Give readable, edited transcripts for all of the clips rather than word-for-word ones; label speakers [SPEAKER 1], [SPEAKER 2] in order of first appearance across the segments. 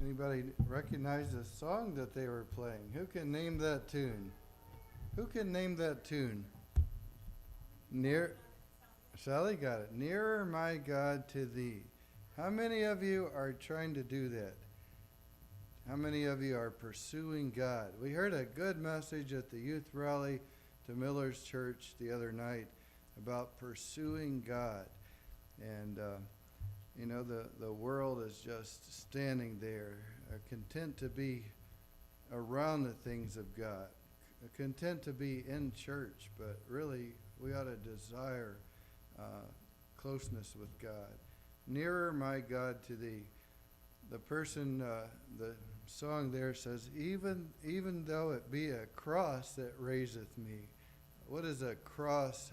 [SPEAKER 1] Anybody recognize the song that they were playing? Who can name that tune? Who can name that tune? Near Sally got it. Nearer, my God, to thee. How many of you are trying to do that? How many of you are pursuing God? We heard a good message at the youth rally to Miller's Church the other night about pursuing God. And, the world is just standing there, content to be around the things of God, content to be in church, but really we ought to desire closeness with God. Nearer, my God, to thee. The song there says, even though it be a cross that raiseth me. What is a cross?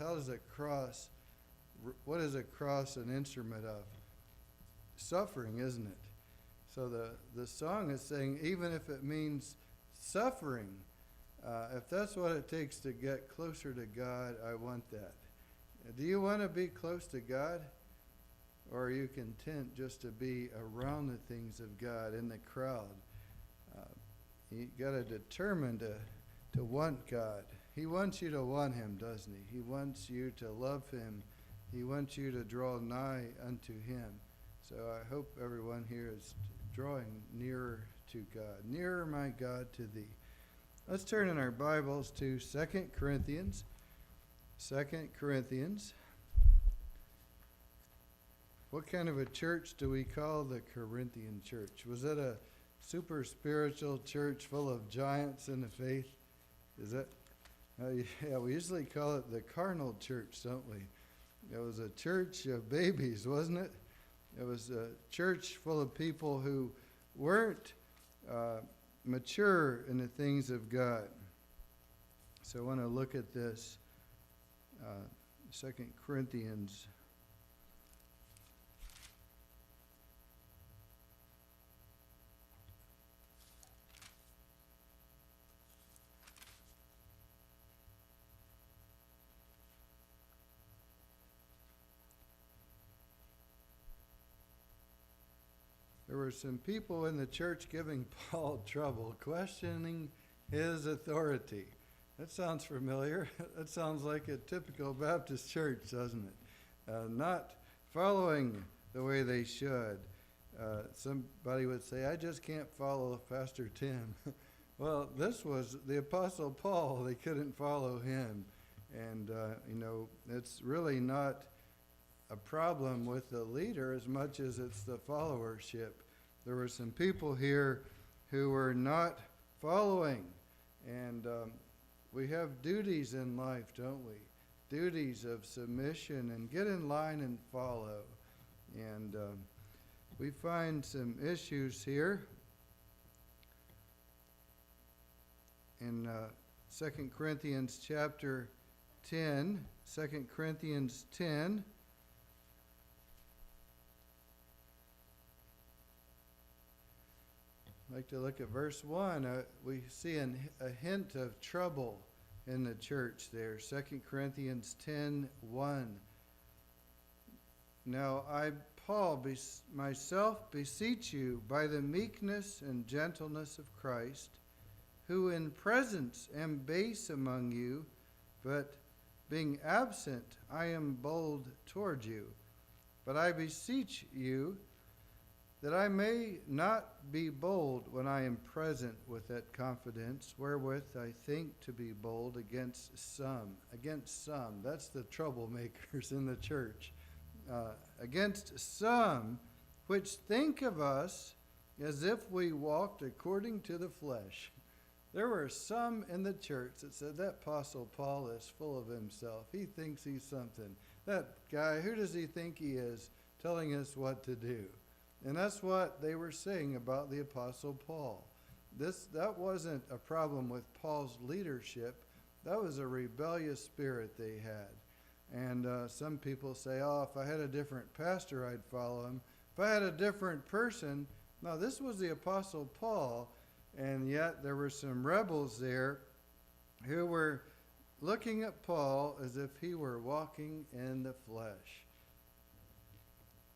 [SPEAKER 1] What is a cross an instrument of? Suffering, isn't it? So the song is saying, even if it means suffering, if that's what it takes to get closer to God, I want that. Do you want to be close to God? Or are you content just to be around the things of God in the crowd? You got to determine to want God. He wants you to want him, doesn't he? He wants you to love him. He wants you to draw nigh unto him. So I hope everyone here is drawing nearer to God. Nearer, my God, to thee. Let's turn in our Bibles to 2 Corinthians. 2 Corinthians. What kind of a church do we call the Corinthian church? Was it a super spiritual church full of giants in the faith? Is that? Yeah, we usually call it the carnal church, don't we? It was a church of babies, wasn't it? It was a church full of people who weren't mature in the things of God. So I want to look at this, 2 Corinthians. There were some people in the church giving Paul trouble, questioning his authority. That sounds familiar. That sounds like a typical Baptist church, doesn't it? Not following the way they should. Somebody would say, I just can't follow Pastor Tim. Well, this was the Apostle Paul. They couldn't follow him. And, it's really not a problem with the leader as much as it's the followership. There were some people here who were not following, and we have duties in life, don't we? Duties of submission and get in line and follow. And we find some issues here in 2 Corinthians chapter 10, 2 Corinthians 10. I'd like to look at verse 1. We see a hint of trouble in the church there. 2 Corinthians 10:1. Now I, Paul, myself beseech you by the meekness and gentleness of Christ, who in presence am base among you, but being absent I am bold toward you. But I beseech you that I may not be bold when I am present with that confidence wherewith I think to be bold against some. That's the troublemakers in the church. Against some which think of us as if we walked according to the flesh. There were some in the church that said, that Apostle Paul is full of himself. He thinks he's something. That guy, who does he think he is, telling us what to do? And that's what they were saying about the Apostle Paul. That wasn't a problem with Paul's leadership. That was a rebellious spirit they had. And some people say, if I had a different pastor, I'd follow him. If I had a different person. No, this was the Apostle Paul. And yet there were some rebels there who were looking at Paul as if he were walking in the flesh.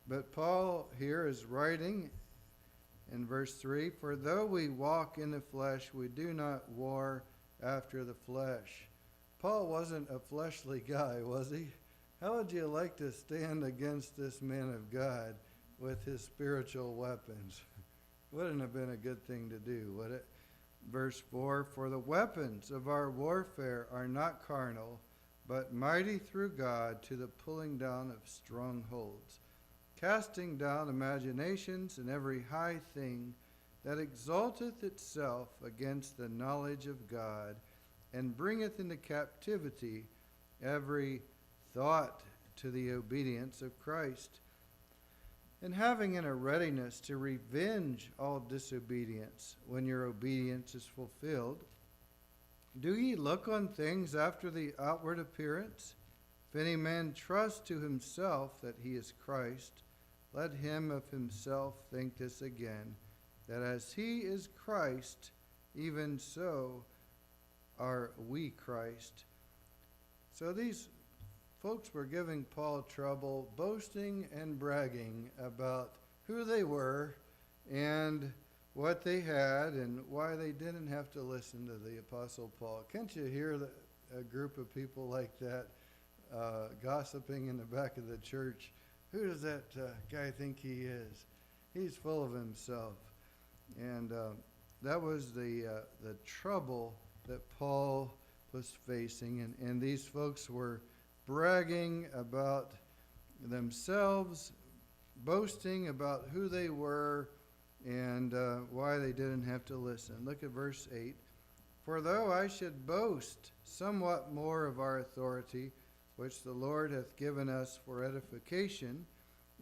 [SPEAKER 1] But Paul here is writing in verse 3, for though we walk in the flesh, we do not war after the flesh. Paul wasn't a fleshly guy, was he? How would you like to stand against this man of God with his spiritual weapons? Wouldn't have been a good thing to do, would it? Verse 4, for the weapons of our warfare are not carnal, but mighty through God to the pulling down of strongholds, casting down imaginations and every high thing that exalteth itself against the knowledge of God, and bringeth into captivity every thought to the obedience of Christ, and having in a readiness to revenge all disobedience when your obedience is fulfilled. Do ye look on things after the outward appearance? If any man trust to himself that he is Christ, let him of himself think this again, that as he is Christ, even so are we Christ. So these folks were giving Paul trouble, boasting and bragging about who they were and what they had and why they didn't have to listen to the Apostle Paul. Can't you hear a group of people like that gossiping in the back of the church? Who does that guy think he is? He's full of himself. And that was the trouble that Paul was facing. And these folks were bragging about themselves, boasting about who they were and why they didn't have to listen. Look at verse 8. For though I should boast somewhat more of our authority, which the Lord hath given us for edification,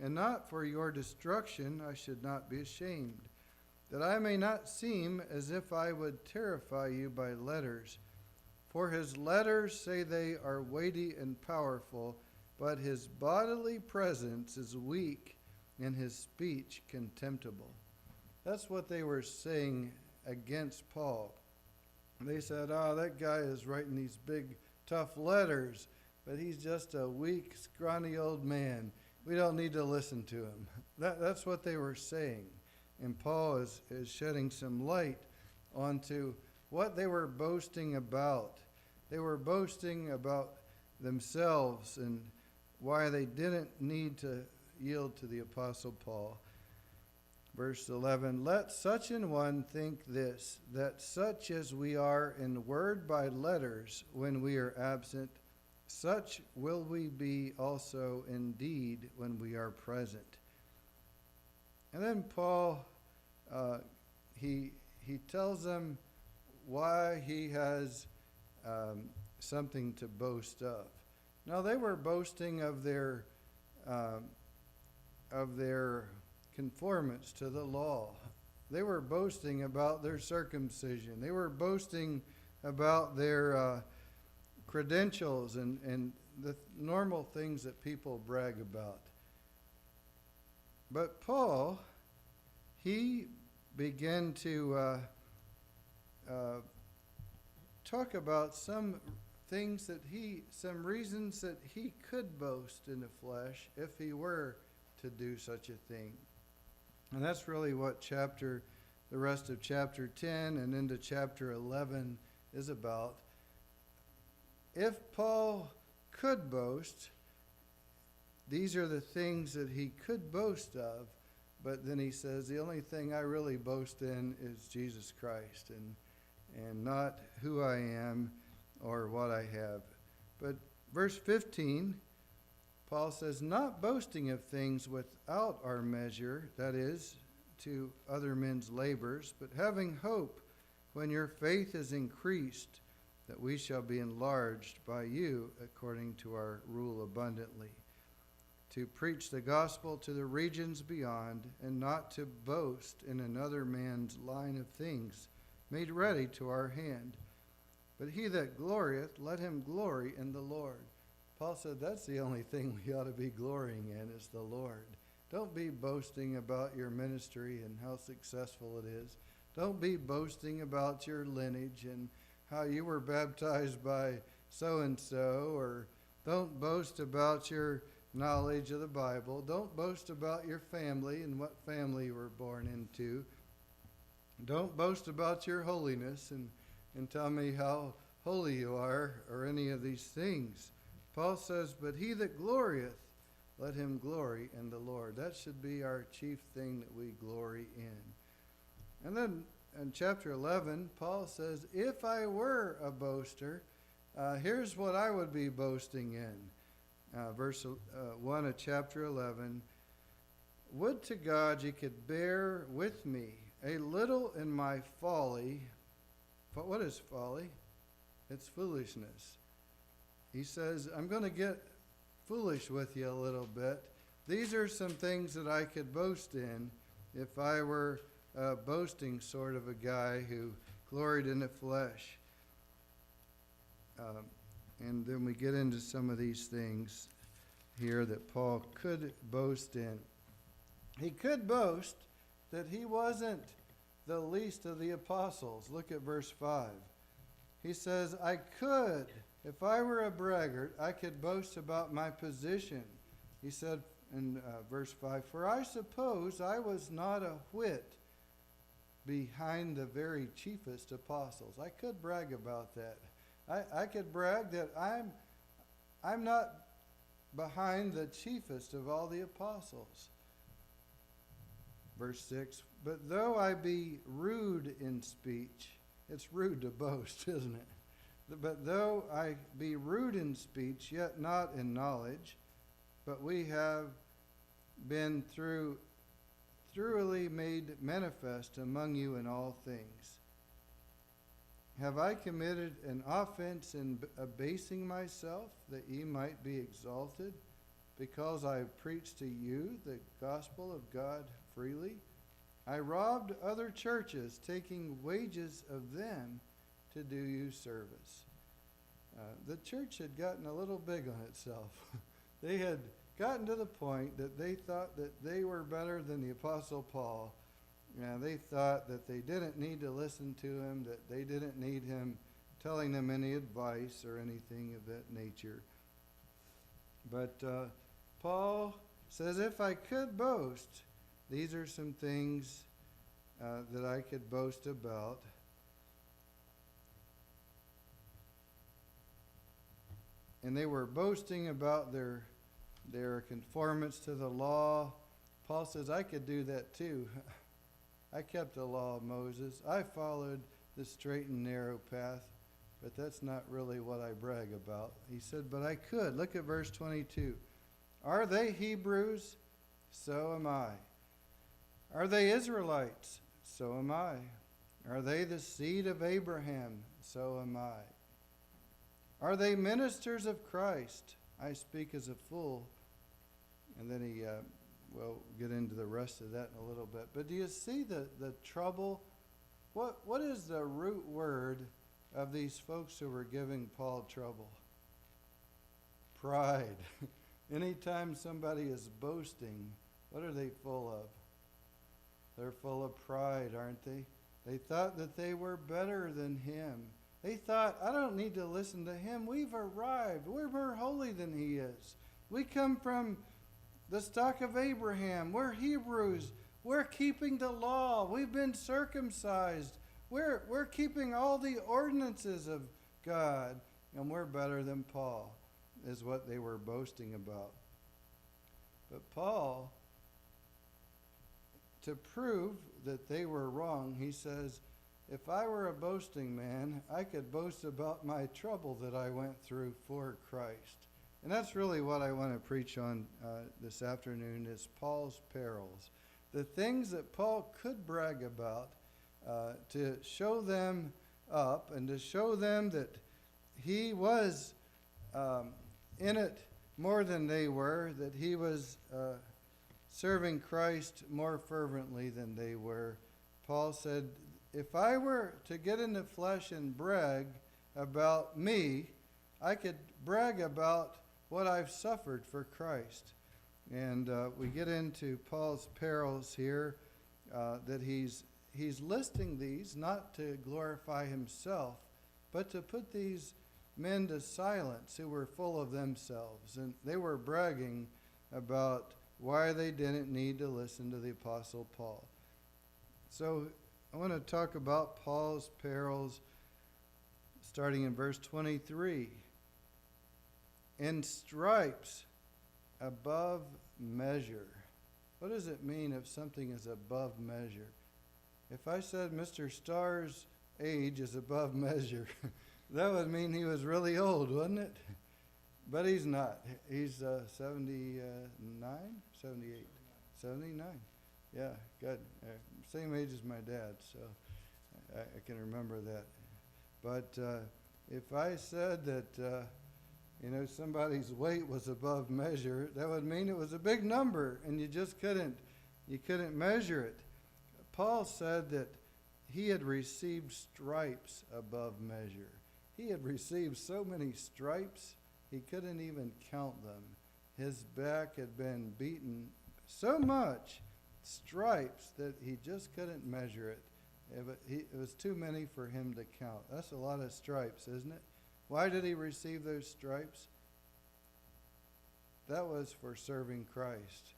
[SPEAKER 1] and not for your destruction, I should not be ashamed, that I may not seem as if I would terrify you by letters. For his letters, say they, are weighty and powerful, but his bodily presence is weak, and his speech contemptible. That's what they were saying against Paul. They said, that guy is writing these big, tough letters, but he's just a weak, scrawny old man. We don't need to listen to him. That's what they were saying. And Paul is shedding some light onto what they were boasting about. They were boasting about themselves and why they didn't need to yield to the Apostle Paul. Verse 11, let such an one think this, that such as we are in word by letters when we are absent, such will we be also in deed when we are present. And then Paul, he tells them why he has something to boast of. Now they were boasting of their conformance to the law. They were boasting about their circumcision. They were boasting about their credentials and the normal things that people brag about. But Paul, he began to talk about some reasons that he could boast in the flesh if he were to do such a thing. And that's really what the rest of chapter 10 and into chapter 11 is about. If Paul could boast, these are the things that he could boast of, but then he says, the only thing I really boast in is Jesus Christ and not who I am or what I have. But verse 15, Paul says, not boasting of things without our measure, that is, to other men's labors, but having hope when your faith is increased, that we shall be enlarged by you according to our rule abundantly, to preach the gospel to the regions beyond, and not to boast in another man's line of things made ready to our hand. But he that glorieth, let him glory in the Lord. Paul said that's the only thing we ought to be glorying in is the Lord. Don't be boasting about your ministry and how successful it is. Don't be boasting about your lineage and how you were baptized by so-and-so, or don't boast about your knowledge of the Bible. Don't boast about your family and what family you were born into. Don't boast about your holiness and tell me how holy you are or any of these things. Paul says, but he that glorieth, let him glory in the Lord. That should be our chief thing that we glory in. And then in chapter 11, Paul says, if I were a boaster, here's what I would be boasting in. Verse 1 of chapter 11, would to God ye could bear with me a little in my folly. But what is folly? It's foolishness. He says, I'm going to get foolish with you a little bit. These are some things that I could boast in if I were a boasting sort of a guy who gloried in the flesh. And then we get into some of these things here that Paul could boast in. He could boast that he wasn't the least of the apostles. Look at verse 5. He says, I could, if I were a braggart, I could boast about my position. He said in verse 5, for I suppose I was not a whit behind the very chiefest apostles. I could brag about that. I could brag that I'm not behind the chiefest of all the apostles. Verse 6, but though I be rude in speech, it's rude to boast, isn't it? But though I be rude in speech, yet not in knowledge, but we have been thoroughly made manifest among you in all things. Have I committed an offense in abasing myself, that ye might be exalted, because I have preached to you the gospel of God freely? I robbed other churches, taking wages of them to do you service. The church had gotten a little big on itself. They had gotten to the point that they thought that they were better than the Apostle Paul. They thought that they didn't need to listen to him, that they didn't need him telling them any advice or anything of that nature. But Paul says, if I could boast, these are some things that I could boast about. And they were boasting about their conformance to the law. Paul says, I could do that too. I kept the law of Moses. I followed the straight and narrow path, but that's not really what I brag about. He said, but I could. Look at verse 22. Are they Hebrews? So am I. Are they Israelites? So am I. Are they the seed of Abraham? So am I. Are they ministers of Christ? I speak as a fool. And then he we'll get into the rest of that in a little bit. But do you see the trouble? What is the root word of these folks who were giving Paul trouble? Pride. Anytime somebody is boasting, what are they full of? They're full of pride, aren't they? They thought that they were better than him. They thought, I don't need to listen to him. We've arrived. We're more holy than he is. We come from the stock of Abraham. We're Hebrews. We're keeping the law. We've been circumcised. We're keeping all the ordinances of God. And we're better than Paul, is what they were boasting about. But Paul, to prove that they were wrong, he says, if I were a boasting man, I could boast about my trouble that I went through for Christ. And that's really what I want to preach on this afternoon, is Paul's perils. The things that Paul could brag about, to show them up and to show them that he was in it more than they were, that he was serving Christ more fervently than they were. Paul said, if I were to get in the flesh and brag about me, I could brag about what I've suffered for Christ. And we get into Paul's perils here, that he's listing these not to glorify himself, but to put these men to silence who were full of themselves. And they were bragging about why they didn't need to listen to the Apostle Paul. So I want to talk about Paul's perils starting in verse 23. In stripes above measure. What does it mean if something is above measure? If I said Mr. Starr's age is above measure, that would mean he was really old, wouldn't it? But he's not. He's 79, 78, 79. Yeah, good. Same age as my dad, so I can remember that. But if I said that, somebody's weight was above measure, that would mean it was a big number, and you couldn't measure it. Paul said that he had received stripes above measure. He had received so many stripes, he couldn't even count them. His back had been beaten so much, stripes, that he just couldn't measure it. It was too many for him to count. That's a lot of stripes, isn't it? Why did he receive those stripes? That was for serving Christ.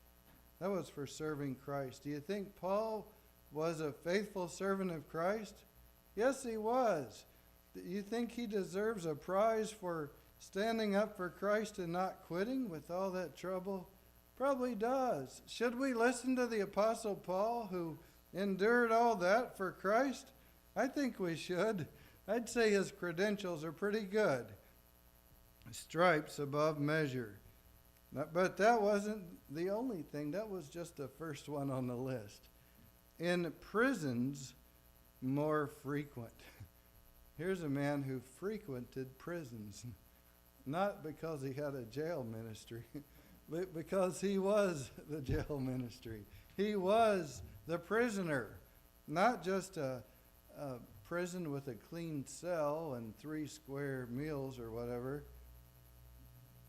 [SPEAKER 1] That was for serving Christ. Do you think Paul was a faithful servant of Christ? Yes, he was. Do you think he deserves a prize for standing up for Christ and not quitting with all that trouble? Probably does. Should we listen to the Apostle Paul, who endured all that for Christ? I think we should. I'd say his credentials are pretty good. Stripes above measure. But that wasn't the only thing. That was just the first one on the list. In prisons, more frequent. Here's a man who frequented prisons. Not because he had a jail ministry, but because he was the jail ministry. He was the prisoner. Not just a prison with a clean cell and 3 square meals or whatever.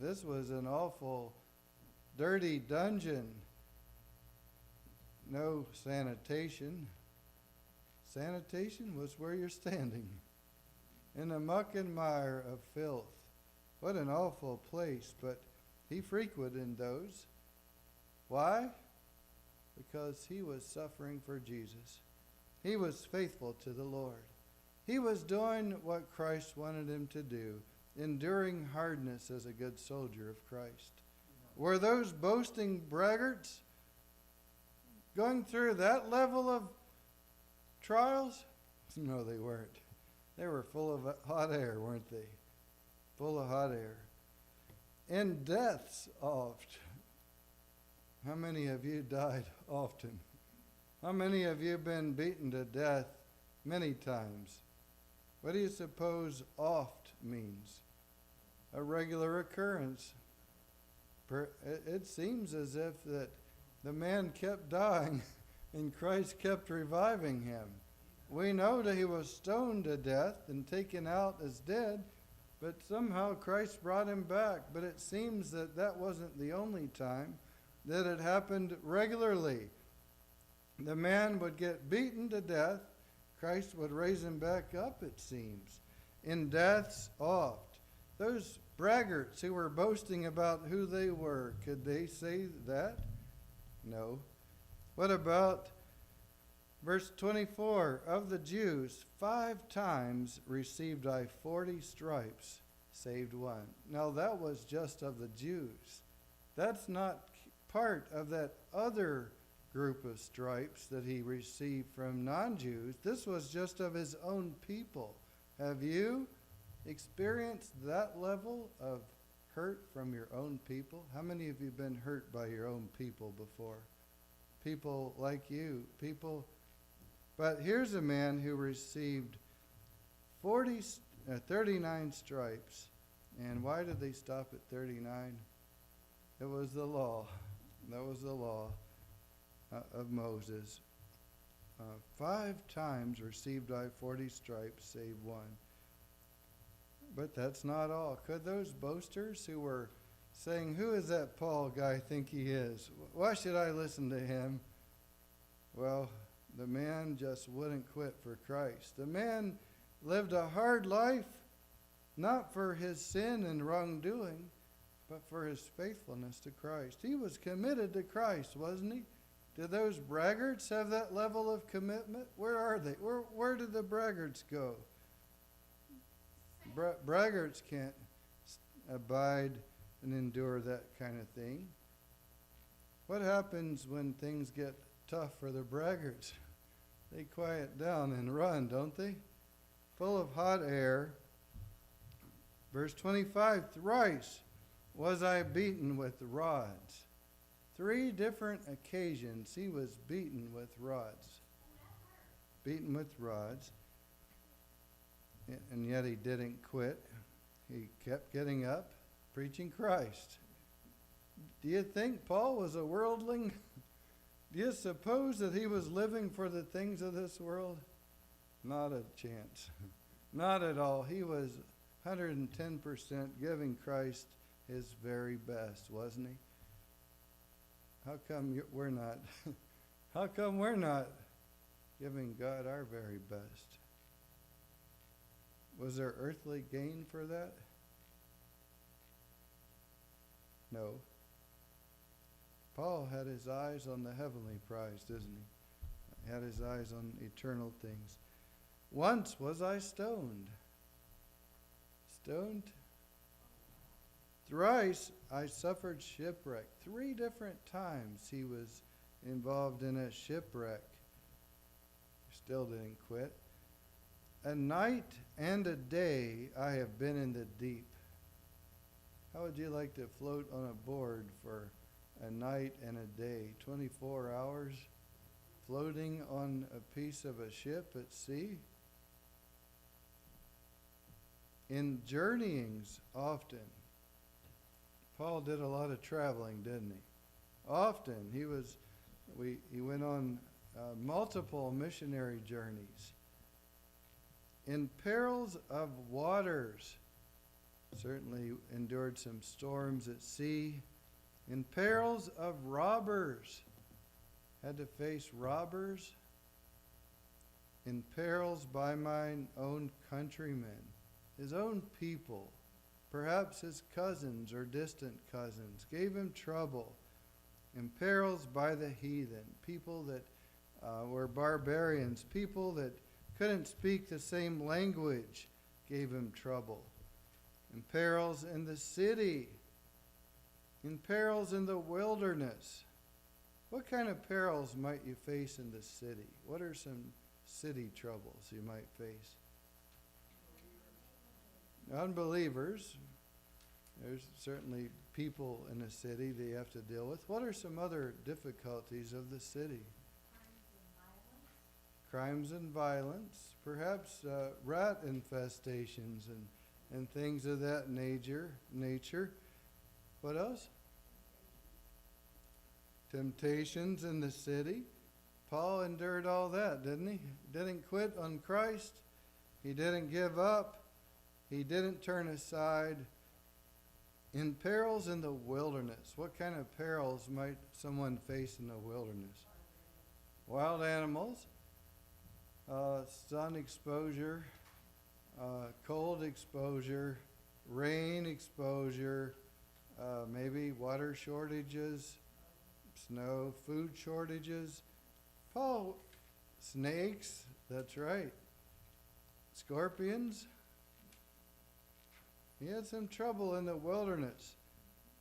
[SPEAKER 1] This was an awful, dirty dungeon. No sanitation. Sanitation was where you're standing, in the muck and mire of filth. What an awful place, but he frequented those. Why? Because he was suffering for Jesus. He was faithful to the Lord. He was doing what Christ wanted him to do, enduring hardness as a good soldier of Christ. Were those boasting braggarts going through that level of trials? No, they weren't. They were full of hot air, weren't they? Full of hot air. And deaths oft. How many of you died often? How many of you have been beaten to death many times? What do you suppose oft means? A regular occurrence. It seems as if that the man kept dying and Christ kept reviving him. We know that he was stoned to death and taken out as dead, but somehow Christ brought him back. But it seems that that wasn't the only time that it happened regularly. The man would get beaten to death. Christ would raise him back up, it seems. In deaths oft. Those braggarts who were boasting about who they were, could they say that? No. What about verse 24? Of the Jews, 5 times received I 40 stripes, saved one. Now that was just of the Jews. That's not part of that other group of stripes that he received from non-Jews. This was just of his own people. Have you experienced that level of hurt from your own people? How many of you have been hurt by your own people before? People like you, people. But here's a man who received 39 stripes. And why did they stop at 39? It was the law. That was the law of Moses. 5 times received I 40 stripes, save one. But that's not all. Could those boasters who were saying, who is that Paul guy think he is? Why should I listen to him? Well, the man just wouldn't quit for Christ. The man lived a hard life, not for his sin and wrongdoing, but for his faithfulness to Christ. He was committed to Christ, wasn't he? Do those braggarts have that level of commitment? Where are they? Where did the braggarts go? Braggarts can't abide and endure that kind of thing. What happens when things get tough for the braggarts? They quiet down and run, don't they? Full of hot air. Verse 25, thrice was I beaten with rods. 3 different occasions he was beaten with rods. Beaten with rods. And yet he didn't quit. He kept getting up, preaching Christ. Do you think Paul was a worldling? Do you suppose that he was living for the things of this world? Not a chance. Not at all. He was 110% giving Christ his very best, wasn't he? How come we're not? How come we're not giving God our very best? Was there earthly gain for that? No. Paul had his eyes on the heavenly prize, didn't he? Had his eyes on eternal things. Once was I stoned. Stoned? Thrice I suffered shipwreck. 3 different times he was involved in a shipwreck. Still didn't quit. A night and a day I have been in the deep. How would you like to float on a board for a night and a day? 24 hours floating on a piece of a ship at sea? In journeyings often. Paul did a lot of traveling, didn't he? Often. He went on multiple missionary journeys. In perils of waters, certainly endured some storms at sea. In perils of robbers, had to face robbers. In perils by mine own countrymen, his own people, perhaps his cousins or distant cousins, gave him trouble. In perils by the heathen, people that were barbarians, people that couldn't speak the same language, gave him trouble. In perils in the city, in perils in the wilderness. What kind of perils might you face in the city? What are some city troubles you might face? Unbelievers. There's certainly people in a city that you have to deal with. What are some other difficulties of the city? Crimes and violence. Perhaps rat infestations and things of that nature. What else? Temptations in the city. Paul endured all that, didn't he? Didn't quit on Christ. He didn't give up. He didn't turn aside. In perils in the wilderness. What kind of perils might someone face in the wilderness? Wild animals, sun exposure, cold exposure, rain exposure, maybe water shortages, snow, food shortages. Paul, snakes, that's right. Scorpions. He had some trouble in the wilderness.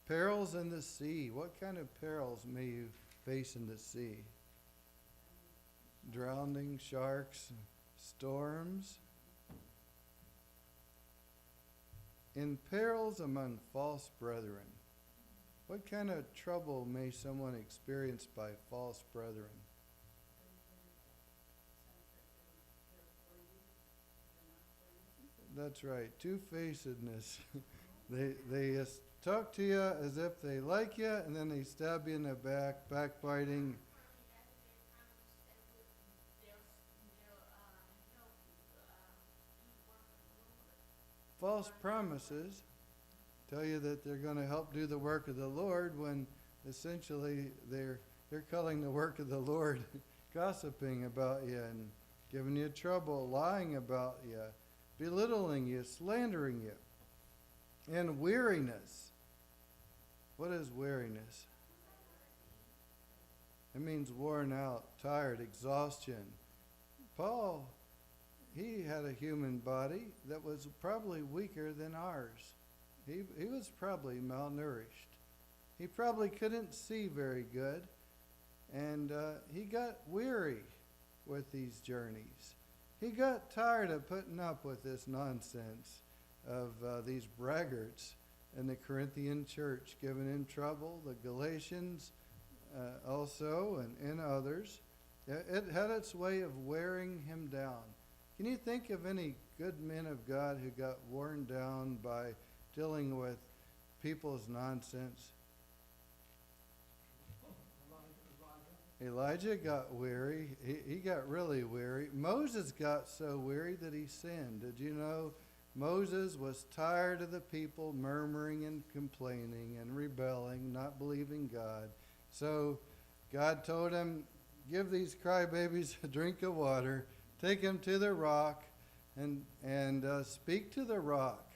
[SPEAKER 1] Perils in the sea. What kind of perils may you face in the sea? Drowning, sharks, storms. In perils among false brethren. What kind of trouble may someone experience by false brethren? That's right, two-facedness. They talk to you as if they like you, and then they stab you in the back, backbiting. False promises tell you that they're going to help do the work of the Lord when essentially they're calling the work of the Lord gossiping about you and giving you trouble, lying about you, belittling you, slandering you. And weariness. What is weariness? It means worn out, tired, exhaustion. Paul, he had a human body that was probably weaker than ours. He was probably malnourished. He probably couldn't see very good. And he got weary with these journeys. He got tired of putting up with this nonsense of these braggarts in the Corinthian church, giving him trouble, the Galatians also, and others. It had its way of wearing him down. Can you think of any good men of God who got worn down by dealing with people's nonsense? Elijah got weary. He got really weary. Moses got so weary that he sinned. Did you know Moses was tired of the people murmuring and complaining and rebelling, not believing God? So God told him, give these crybabies a drink of water, take them to the rock, and speak to the rock.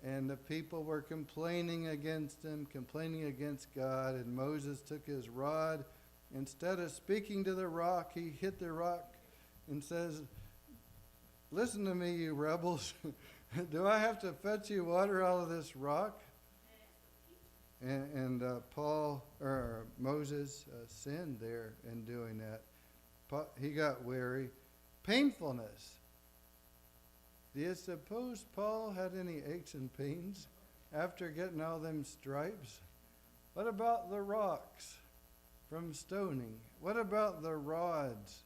[SPEAKER 1] And the people were complaining against him, complaining against God, and Moses took his rod. Instead of speaking to the rock, he hit the rock and says, listen to me, you rebels. Do I have to fetch you water out of this rock? And Moses sinned there in doing that. He got weary. Painfulness. Do you suppose Paul had any aches and pains after getting all them stripes? What about the rocks from stoning? What about the rods?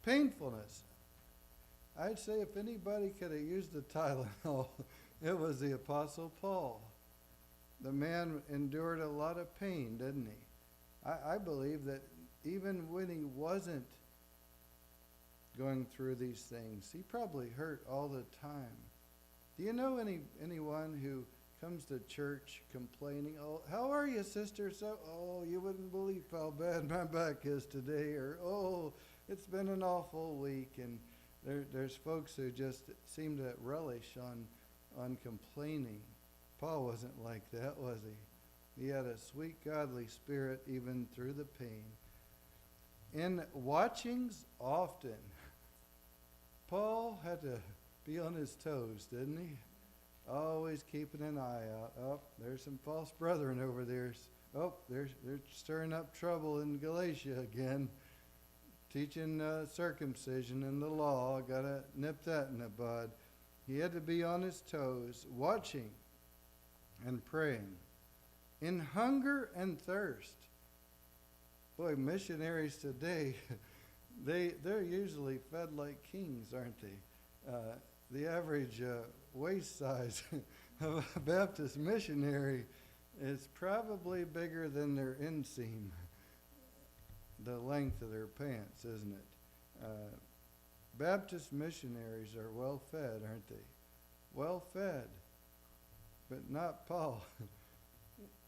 [SPEAKER 1] Painfulness. I'd say if anybody could have used the Tylenol, it was the Apostle Paul. The man endured a lot of pain, didn't he? I believe that even when he wasn't going through these things, he probably hurt all the time. Do you know anyone who comes to church complaining, oh, how are you, sister? So, oh, you wouldn't believe how bad my back is today, or, oh, it's been an awful week. And there's folks who just seem to relish on complaining. Paul wasn't like that, was he? He had a sweet, godly spirit even through the pain. In watchings often, Paul had to be on his toes, didn't he? Always keeping an eye out. Oh, there's some false brethren over there. Oh, they're stirring up trouble in Galatia again. Teaching circumcision and the law. Got to nip that in the bud. He had to be on his toes, watching and praying. In hunger and thirst. Boy, missionaries today, they're usually fed like kings, aren't they? The average waist size of a Baptist missionary is probably bigger than their inseam, the length of their pants, isn't it? Baptist missionaries are well fed, aren't they? Well fed, but not Paul.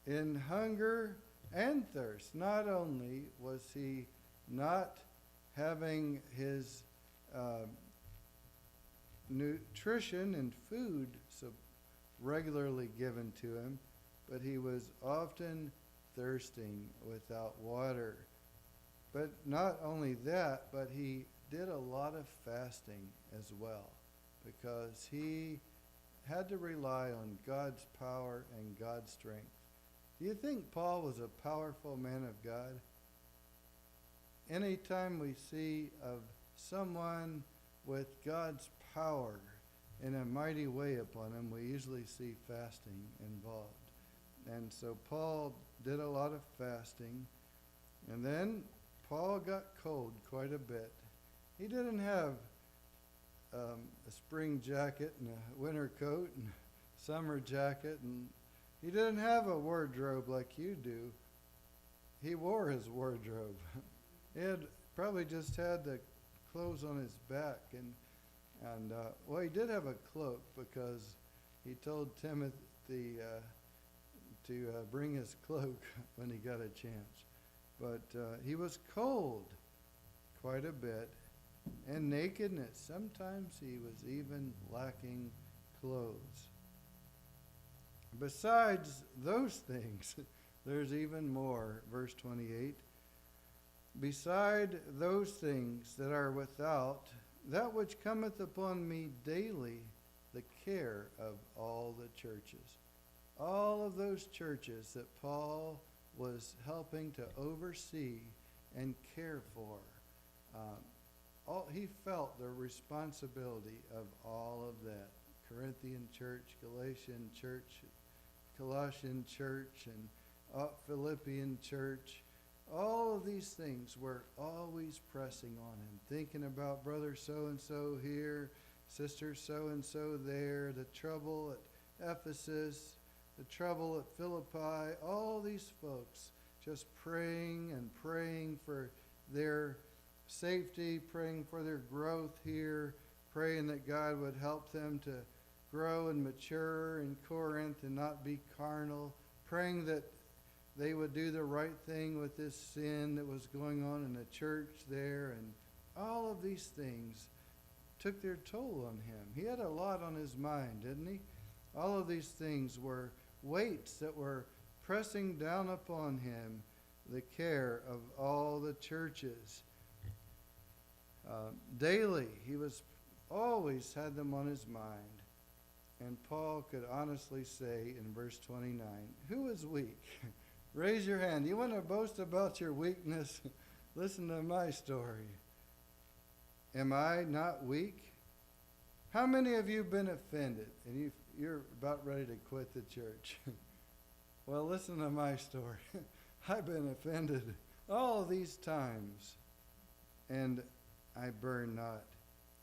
[SPEAKER 1] In hunger and thirst. Not only was he not having his nutrition and food so regularly given to him, but he was often thirsting without water. But not only that, but he did a lot of fasting as well, because he had to rely on God's power and God's strength. Do you think Paul was a powerful man of God? Anytime we see of someone with God's power in a mighty way upon him, we usually see fasting involved. And so Paul did a lot of fasting. And then Paul got cold quite a bit. He didn't have a spring jacket and a winter coat and summer jacket, and he didn't have a wardrobe like you do. He wore his wardrobe. He had probably just had the clothes on his back, and well, he did have a cloak because he told Timothy to bring his cloak when he got a chance. But he was cold quite a bit, and nakedness. Sometimes he was even lacking clothes. Besides those things, There's even more. Verse 28. Beside those things that are without, that which cometh upon me daily, the care of all the churches. All of those churches that Paul was helping to oversee and care for. He felt the responsibility of all of that. Corinthian church, Galatian church, Colossian church, and Philippian church. All of these things were always pressing on him, thinking about brother so-and-so here, sister so-and-so there, the trouble at Ephesus, the trouble at Philippi, all these folks just praying and praying for their safety, praying for their growth here, praying that God would help them to grow and mature in Corinth and not be carnal, praying that they would do the right thing with this sin that was going on in the church there. And all of these things took their toll on him. He had a lot on his mind, didn't he? All of these things were weights that were pressing down upon him, the care of all the churches. Daily, he was always had them on his mind. And Paul could honestly say in verse 29, who is weak? Raise your hand. You want to boast about your weakness? Listen to my story. Am I not weak? How many of you have been offended and you're about ready to quit the church? Well, listen to my story. I've been offended all these times, and I burn not.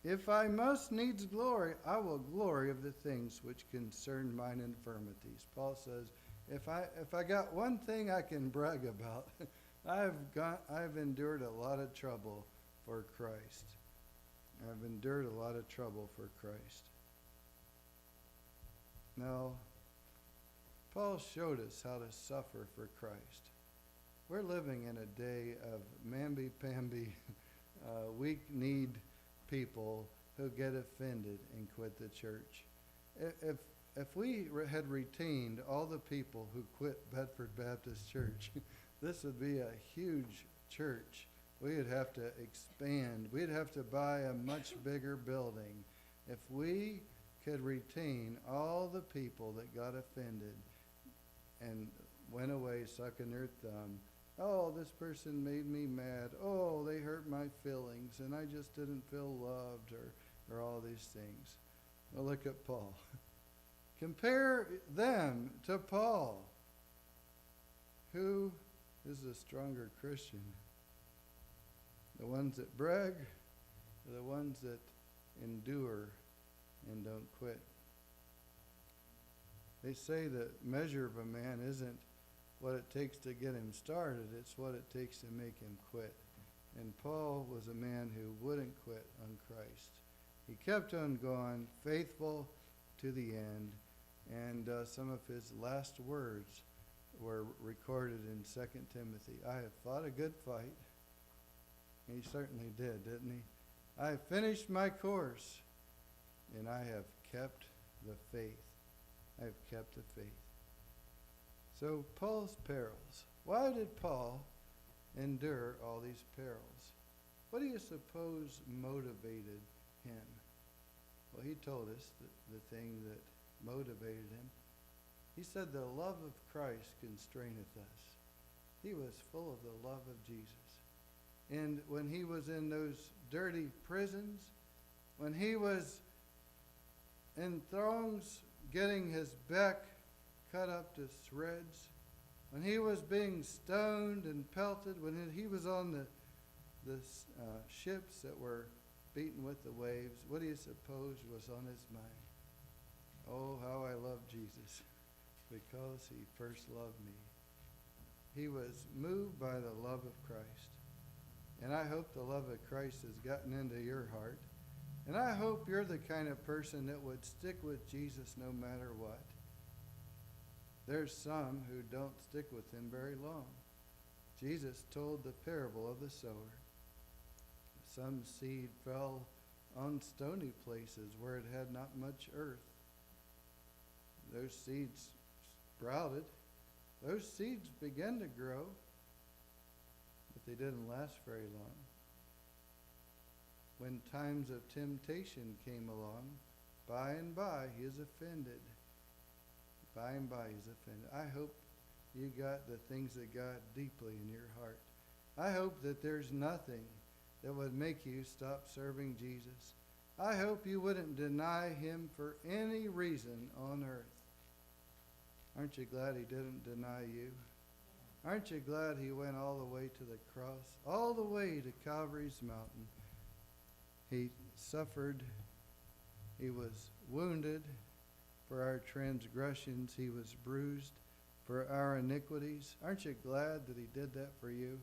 [SPEAKER 1] If I must needs glory, I will glory of the things which concern mine infirmities. Paul says, if I got one thing I can brag about, I've endured a lot of trouble for Christ. I've endured a lot of trouble for Christ. Now, Paul showed us how to suffer for Christ. We're living in a day of mamby-pamby, weak-kneed people who get offended and quit the church. If we had retained all the people who quit Bedford Baptist Church, this would be a huge church. We would have to expand. We'd have to buy a much bigger building. If we could retain all the people that got offended and went away sucking their thumb, oh, this person made me mad. Oh, they hurt my feelings, and I just didn't feel loved, or all these things. Well, look at Paul. Compare them to Paul. Who is the stronger Christian? The ones that brag, or the ones that endure and don't quit? They say the measure of a man isn't what it takes to get him started, it's what it takes to make him quit. And Paul was a man who wouldn't quit on Christ. He kept on going, faithful to the end, and some of his last words were recorded in 2 Timothy. I have fought a good fight. He certainly did, didn't he? I have finished my course, and I have kept the faith. I have kept the faith. So Paul's perils. Why did Paul endure all these perils? What do you suppose motivated him? Well, he told us the thing that motivated him. He said, the love of Christ constraineth us. He was full of the love of Jesus. And when he was in those dirty prisons, when he was in throngs getting his back cut up to shreds, when he was being stoned and pelted, when he was on the ships that were beaten with the waves, what do you suppose was on his mind? Oh, how I love Jesus, because he first loved me. He was moved by the love of Christ. And I hope the love of Christ has gotten into your heart. And I hope you're the kind of person that would stick with Jesus no matter what. There's some who don't stick with him very long. Jesus told the parable of the sower. Some seed fell on stony places where it had not much earth. Those seeds sprouted, those seeds began to grow, but they didn't last very long. When times of temptation came along, by and by he is offended. By and by he's offended. I hope you got the things that got deeply in your heart. I hope that there's nothing that would make you stop serving Jesus. I hope you wouldn't deny him for any reason on earth. Aren't you glad he didn't deny you? Aren't you glad he went all the way to the cross, all the way to Calvary's mountain? He suffered, he was wounded for our transgressions, he was bruised for our iniquities. Aren't you glad that he did that for you?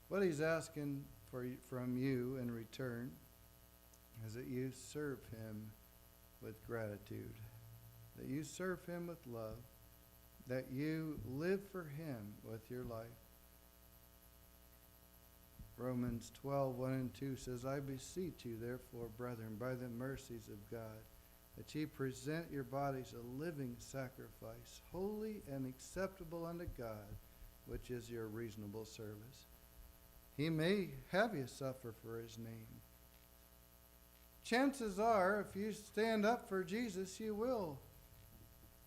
[SPEAKER 1] What he's asking from you in return is that you serve him with gratitude, that you serve him with love, that you live for him with your life. Romans 12:1 and 2 says, I beseech you, therefore, brethren, by the mercies of God, that ye present your bodies a living sacrifice, holy and acceptable unto God, which is your reasonable service. He may have you suffer for his name. Chances are, if you stand up for Jesus, you will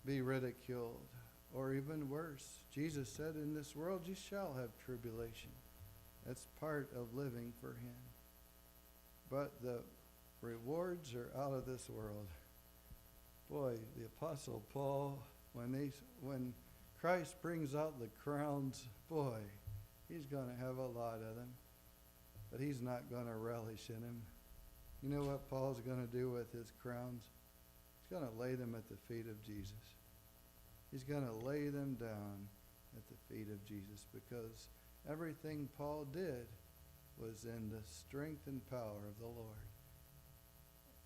[SPEAKER 1] be ridiculed, or even worse. Jesus said, in this world you shall have tribulation. That's part of living for him. But the rewards are out of this world. Boy, the Apostle Paul, when Christ brings out the crowns, boy, he's going to have a lot of them. But he's not going to relish in them. You know what Paul's going to do with his crowns? He's going to lay them at the feet of Jesus. He's going to lay them down at the feet of Jesus, because everything Paul did was in the strength and power of the Lord.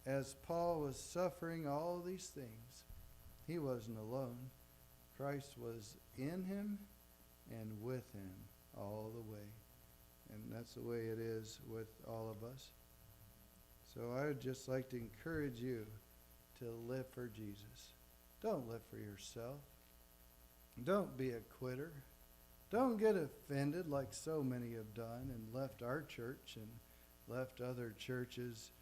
[SPEAKER 1] As Paul was suffering all these things, he wasn't alone. Christ was in him and with him all the way. And that's the way it is with all of us. So I would just like to encourage you to live for Jesus. Don't live for yourself. Don't be a quitter. Don't get offended like so many have done and left our church and left other churches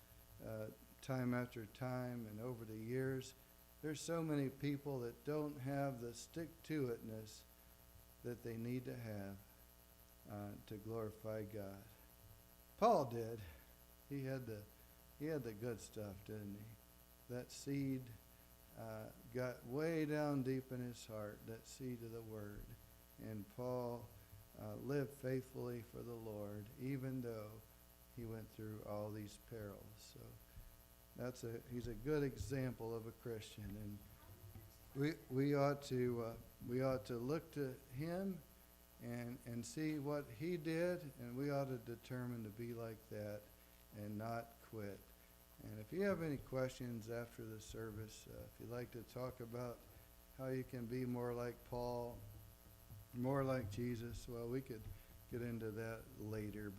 [SPEAKER 1] time after time and over the years. There's so many people that don't have the stick-to-itness that they need to have to glorify God. Paul did. He had the good stuff, didn't he? That seed got way down deep in his heart, that seed of the Word. And Paul lived faithfully for the Lord, even though he went through all these perils. So he's a good example of a Christian, and we ought to look to him and see what he did, and we ought to determine to be like that and not quit. And if you have any questions after the service, if you'd like to talk about how you can be more like Paul, more like Jesus, well, we could get into that later.